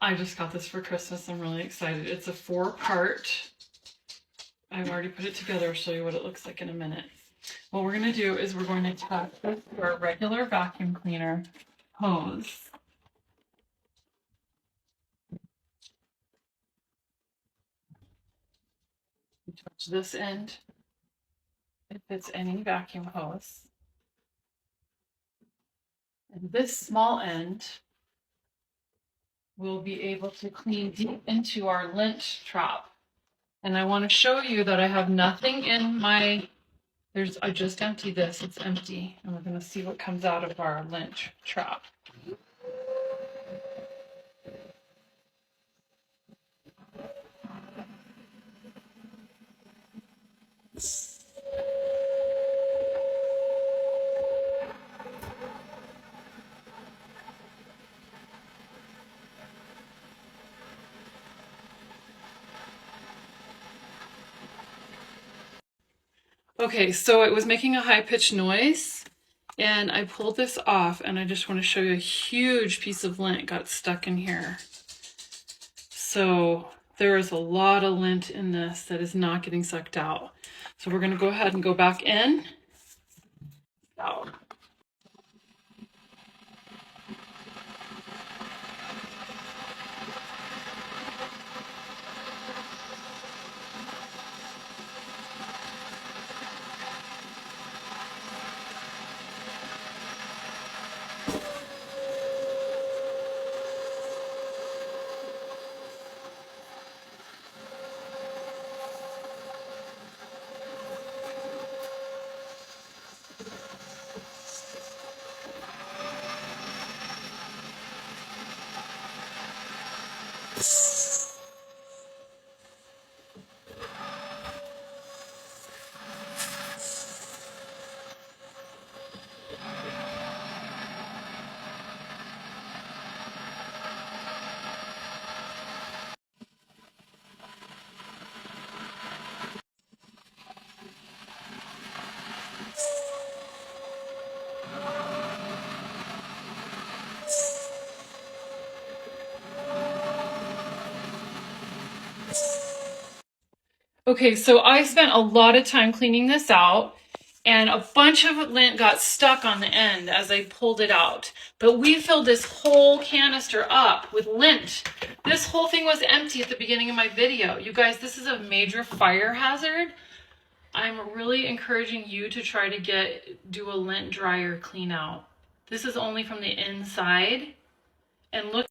I just got this for Christmas. I'm really excited. It's a 4-part. I've already put it together. I'll show you what it looks like in a minute. What we're going to do is we're going to attach this to our regular vacuum cleaner hose. You touch this end. It fits any vacuum hose. And this small end will be able to clean deep into our lint trap. And I want to show you that I have nothing in my, I just emptied this, it's empty. And we're going to see what comes out of our lint trap. Okay, so it was making a high-pitched noise, and I pulled this off, and I just want to show you a huge piece of lint got stuck in here. So there is a lot of lint in this that is not getting sucked out. So we're going to go ahead and go back in. Out. Okay, so I spent a lot of time cleaning this out, and a bunch of lint got stuck on the end as I pulled it out. But we filled this whole canister up with lint. This whole thing was empty at the beginning of my video. You guys, this is a major fire hazard. I'm really encouraging you to try to do a lint dryer clean out. This is only from the inside, and look